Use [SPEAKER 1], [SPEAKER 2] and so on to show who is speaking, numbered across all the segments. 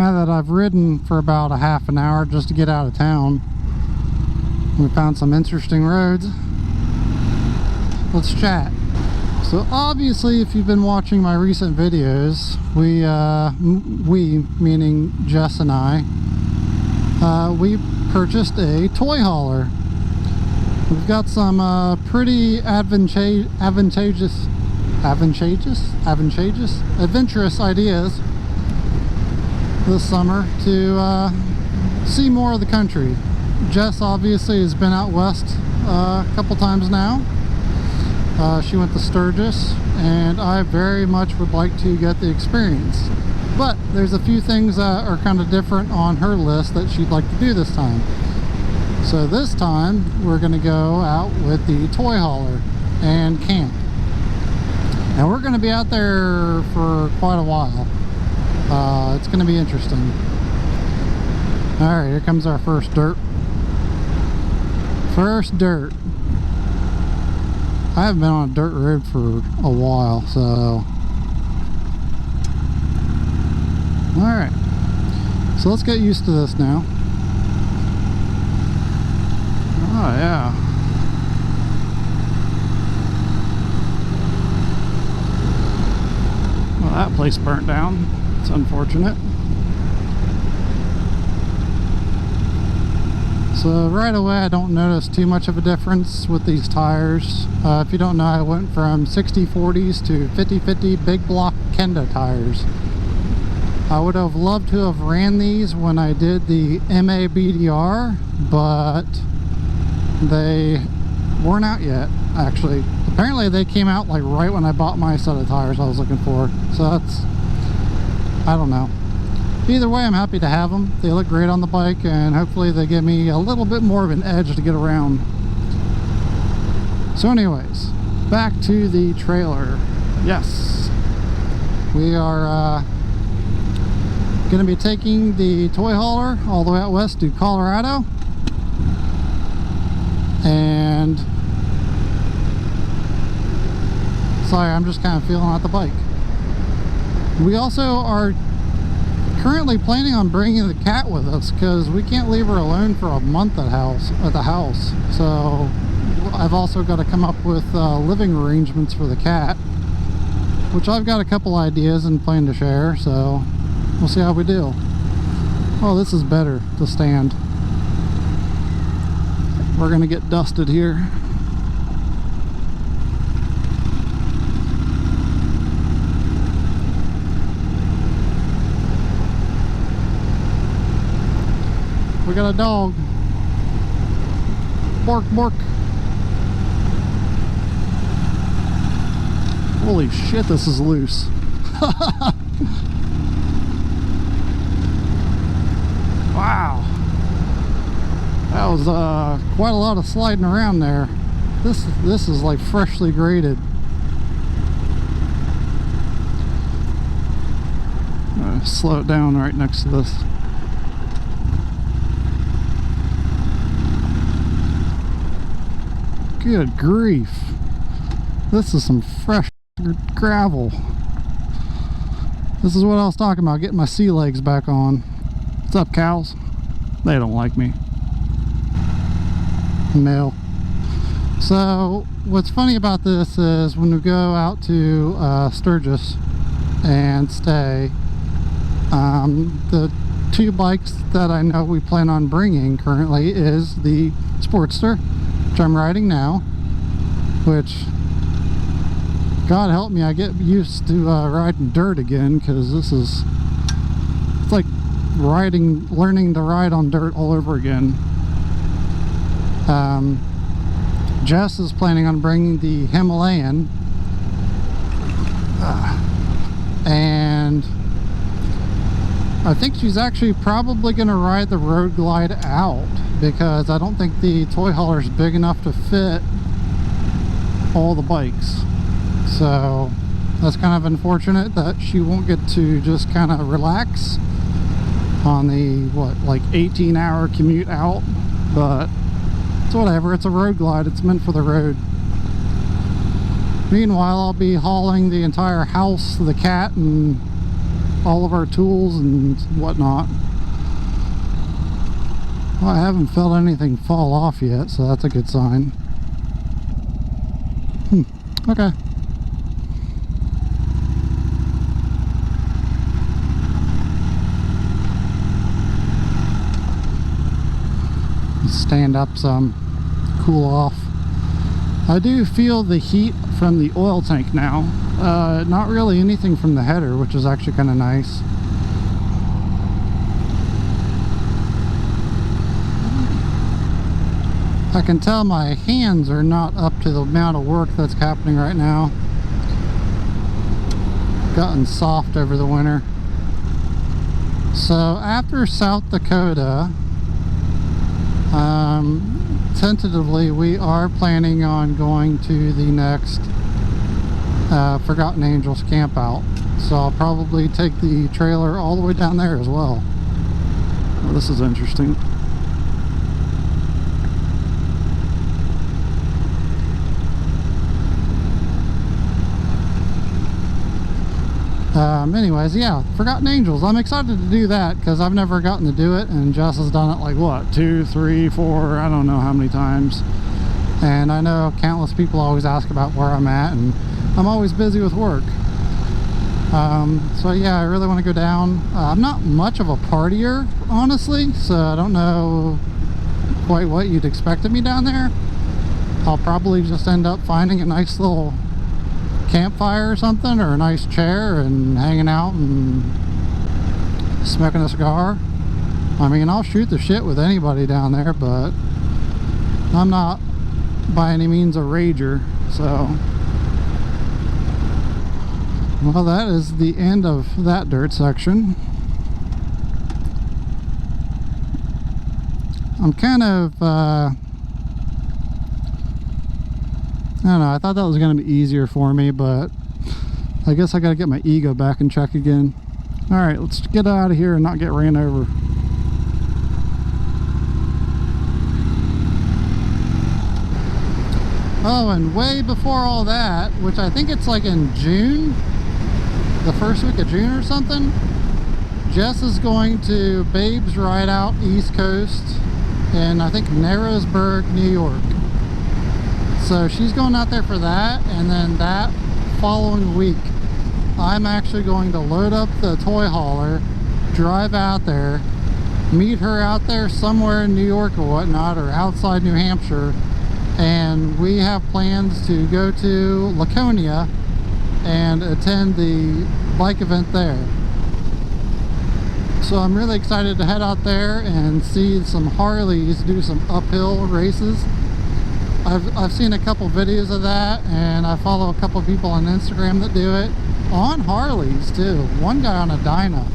[SPEAKER 1] now that I've ridden for about a half an hour just to get out of town, we found some interesting roads. Let's chat. So obviously, if you've been watching my recent videos, we meaning Jess and I, we purchased a toy hauler. We've got some pretty adventurous ideas this summer to see more of the country. Jess obviously has been out west a couple times now. She went to Sturgis, and I very much would like to get the experience. But there's a few things that are kind of different on her list that she'd like to do this time. So this time we're going to go out with the toy hauler and camp. And we're going to be out there for quite a while. It's going to be interesting. Alright, here comes our first dirt. First dirt. I haven't been on a dirt road for a while, so... Alright. So let's get used to this now. Oh, yeah. Well, that place burnt down. It's unfortunate. So right away I don't notice too much of a difference with these tires. If you don't know, I went from 60/40s to 50/50 big block Kenda tires. I would have loved to have ran these when I did the MABDR, but they weren't out yet, actually. Apparently they came out like right when I bought my set of tires I was looking for. So that's, I don't know. Either way, I'm happy to have them. They look great on the bike, and hopefully they give me a little bit more of an edge to get around. So anyways, back to the trailer. Yes, we are going to be taking the toy hauler all the way out west to Colorado. And sorry, I'm just kind of feeling out the bike. We also are currently planning on bringing the cat with us because we can't leave her alone for a month at the house. So I've also got to come up with living arrangements for the cat, which I've got a couple ideas and plan to share, so we'll see how we do. Oh, this is better to stand. We're gonna get dusted here. We got a dog. Bark, bark. Holy shit, this is loose. Wow. That was quite a lot of sliding around there. This is like freshly graded. I'm gonna slow it down right next to this. Good grief. This is some fresh gravel. This is what I was talking about, getting my sea legs back on. What's up, cows? They don't like me. Male. So what's funny about this is when we go out to Sturgis and stay, the two bikes that I know we plan on bringing currently is the Sportster, which I'm riding now, which, God help me, I get used to riding dirt again, because it's like learning to ride on dirt all over again. Jess is planning on bringing the Himalayan, and I think she's actually probably going to ride the Road Glide out, because I don't think the toy hauler is big enough to fit all the bikes. So that's kind of unfortunate that she won't get to just kind of relax on the, what, like 18-hour commute out, but it's whatever. It's a Road Glide. It's meant for the road. Meanwhile, I'll be hauling the entire house, the cat, and all of our tools and whatnot. Well, I haven't felt anything fall off yet, so that's a good sign. Okay. Stand up some, cool off. I do feel the heat from the oil tank now. Not really anything from the header, which is actually kind of nice. I can tell my hands are not up to the amount of work that's happening right now. Gotten soft over the winter. So after South Dakota, tentatively we are planning on going to the next Forgotten Angels camp out. So I'll probably take the trailer all the way down there as well. Well, this is interesting. Anyways, yeah, Forgotten Angels. I'm excited to do that because I've never gotten to do it, and Jess has done it like, what, 2, 3, 4, I don't know how many times. And I know countless people always ask about where I'm at, and I'm always busy with work. So yeah, I really want to go down. I'm not much of a partier, honestly, so I don't know quite what you'd expect of me down there. I'll probably just end up finding a nice little campfire or something, or a nice chair, and hanging out and smoking a cigar. I mean, I'll shoot the shit with anybody down there, but I'm not by any means a rager. So, well, that is the end of that dirt section. I'm kind of I don't know, I thought that was going to be easier for me, but I guess I got to get my ego back in check again. Alright, let's get out of here and not get ran over. Oh, and way before all that, which I think it's like in June, the first week of June or something, Jess is going to Babes Ride Out East Coast in, I think, Narrowsburg, New York. So she's going out there for that, and then that following week I'm actually going to load up the toy hauler, drive out there, meet her out there somewhere in New York or whatnot, or outside New Hampshire, and we have plans to go to Laconia and attend the bike event there. So I'm really excited to head out there and see some Harleys do some uphill races. I've seen a couple videos of that, and I follow a couple people on Instagram that do it on Harleys too. One guy on a Dyna.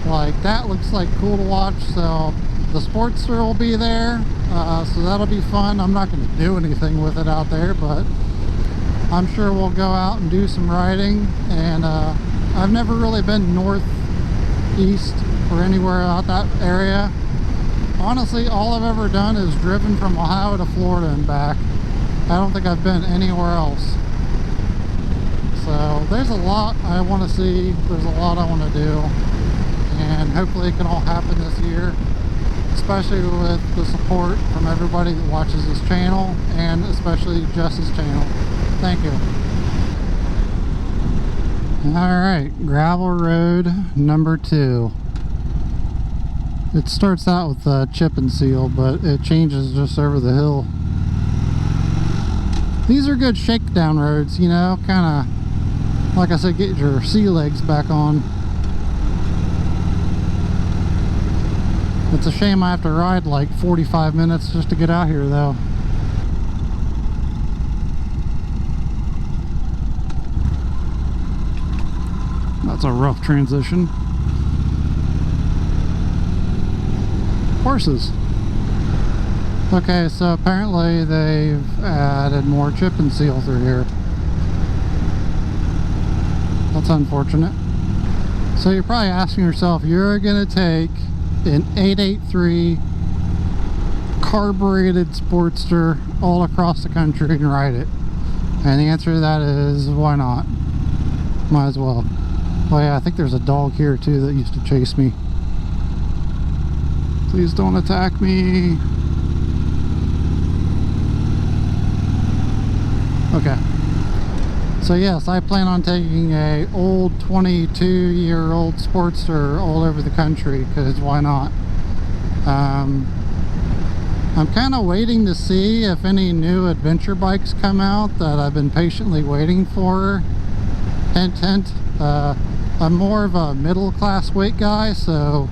[SPEAKER 1] Like, that looks like cool to watch. So the Sportster will be there, so that'll be fun. I'm not going to do anything with it out there, but I'm sure we'll go out and do some riding. And I've never really been northeast or anywhere out that area. Honestly, all I've ever done is driven from Ohio to Florida and back. I don't think I've been anywhere else. So there's a lot I want to see, there's a lot I want to do, and hopefully it can all happen this year, especially with the support from everybody that watches this channel, and especially Jess's channel. Thank you. Alright, gravel road number 2. It starts out with a chip and seal, but it changes just over the hill. These are good shakedown roads, you know, kind of, like I said, get your sea legs back on. It's a shame I have to ride like 45 minutes just to get out here though. That's a rough transition. Horses. Okay, so apparently they've added more chip and seal through here. That's unfortunate. So you're probably asking yourself, you're gonna take an 883 carbureted Sportster all across the country and ride it? And the answer to that is, why not? Might as well. Oh yeah, I think there's a dog here too that used to chase me. Please don't attack me. Okay. So yes, I plan on taking a old 22-year-old Sportster all over the country, because why not? I'm kind of waiting to see if any new adventure bikes come out that I've been patiently waiting for. Hint, hint. I'm more of a middle-class weight guy, so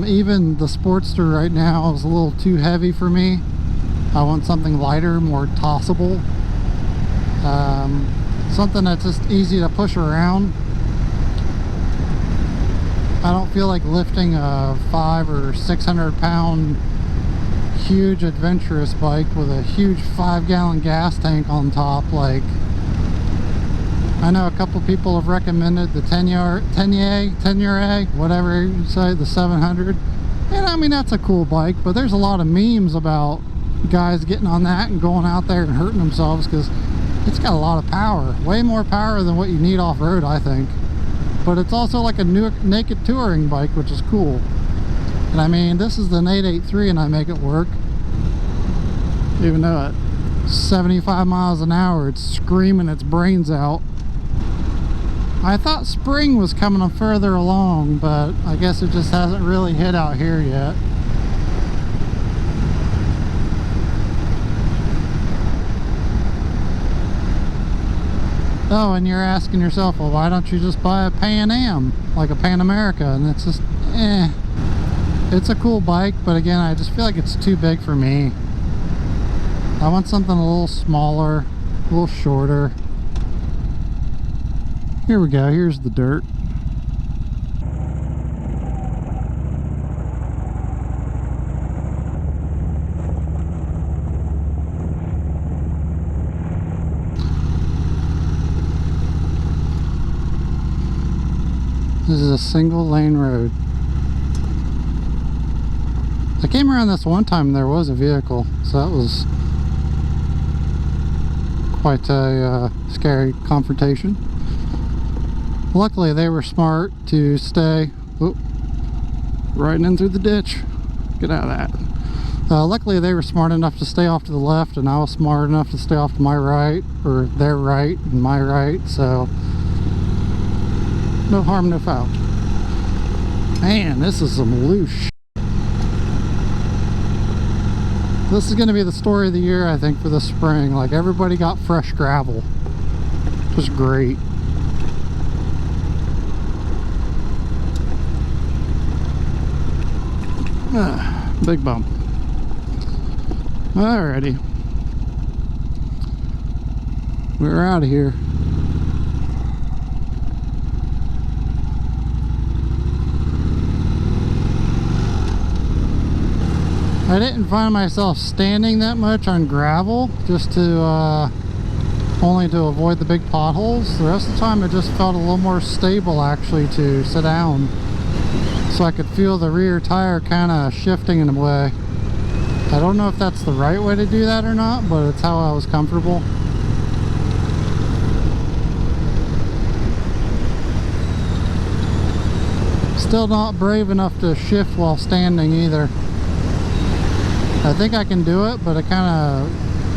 [SPEAKER 1] even the Sportster right now is a little too heavy for me. I want something lighter, more tossable. Something that's just easy to push around. I don't feel like lifting a 500 or 600 pound huge adventurous bike with a huge 5-gallon gas tank on top. Like, I know a couple people have recommended the 10-year, whatever you say, the 700. And I mean, that's a cool bike, but there's a lot of memes about guys getting on that and going out there and hurting themselves because it's got a lot of power, way more power than what you need off-road, I think. But it's also like a new naked touring bike, which is cool. And I mean, this is an 883 and I make it work. Even though at 75 miles an hour, it's screaming its brains out. I thought spring was coming further along, but I guess it just hasn't really hit out here yet. Oh, and you're asking yourself, well, why don't you just buy a Pan Am, like a Pan America? And it's just, it's a cool bike, but again, I just feel like it's too big for me. I want something a little smaller, a little shorter. Here we go, here's the dirt. This is a single lane road. I came around this one time and there was a vehicle, so that was quite a scary confrontation. Luckily they were smart to stay, riding in through the ditch, get out of that. Luckily they were smart enough to stay off to the left, and I was smart enough to stay off to my right, or their right and my right, so no harm, no foul. Man, this is some loose shit. This is going to be the story of the year, I think, for the spring. Like, everybody got fresh gravel. It was great. Big bump. Alrighty. We're out of here. I didn't find myself standing that much on gravel, just to only to avoid the big potholes. The rest of the time it just felt a little more stable, actually, to sit down, so I could feel the rear tire kind of shifting in a way. I don't know if that's the right way to do that or not, but it's how I was comfortable. Still not brave enough to shift while standing either. I think I can do it, but I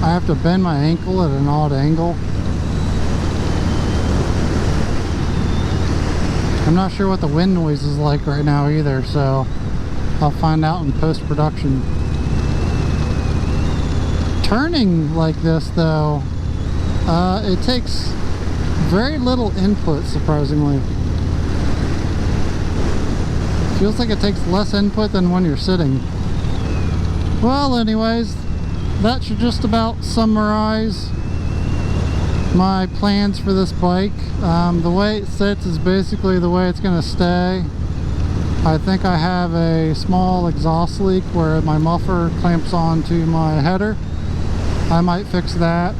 [SPEAKER 1] have to bend my ankle at an odd angle. I'm not sure what the wind noise is like right now either, so I'll find out in post-production. Turning like this though, it takes very little input, surprisingly. Feels like it takes less input than when you're sitting. Well, anyways, that should just about summarize my plans for this bike. The way it sits is basically the way it's going to stay. I think I have a small exhaust leak where my muffler clamps onto my header. I might fix that.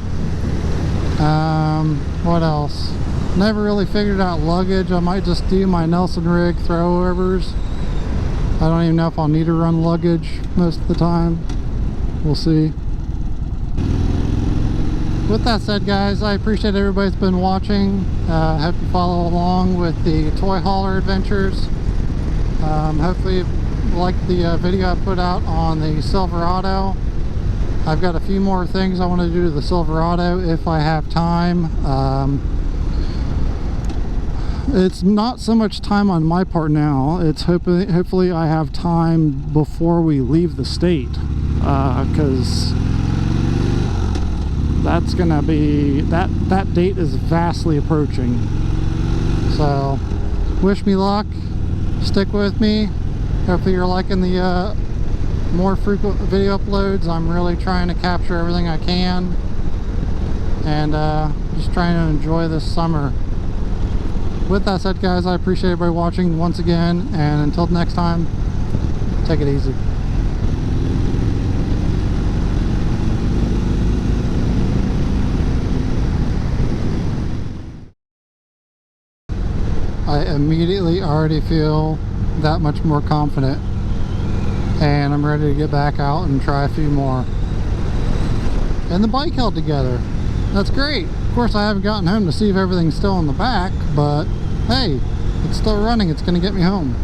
[SPEAKER 1] What else? Never really figured out luggage. I might just do my Nelson rig throwovers. I don't even know if I'll need to run luggage most of the time. We'll see. With that said, guys, I appreciate everybody's been watching. Hope you follow along with the toy hauler adventures. Hopefully you liked the video I put out on the Silverado. I've got a few more things I want to do to the Silverado if I have time. It's not so much time on my part now. It's hopefully I have time before we leave the state, because that's gonna be that date is vastly approaching. So wish me luck, stick with me. Hopefully you're liking the more frequent video uploads. I'm really trying to capture everything I can, and just trying to enjoy this summer. With that said, guys, I appreciate everybody watching once again, and until next time, take it easy. I immediately already feel that much more confident, and I'm ready to get back out and try a few more. And the bike held together. That's great. Of course, I haven't gotten home to see if everything's still in the back, but hey, it's still running. It's going to get me home.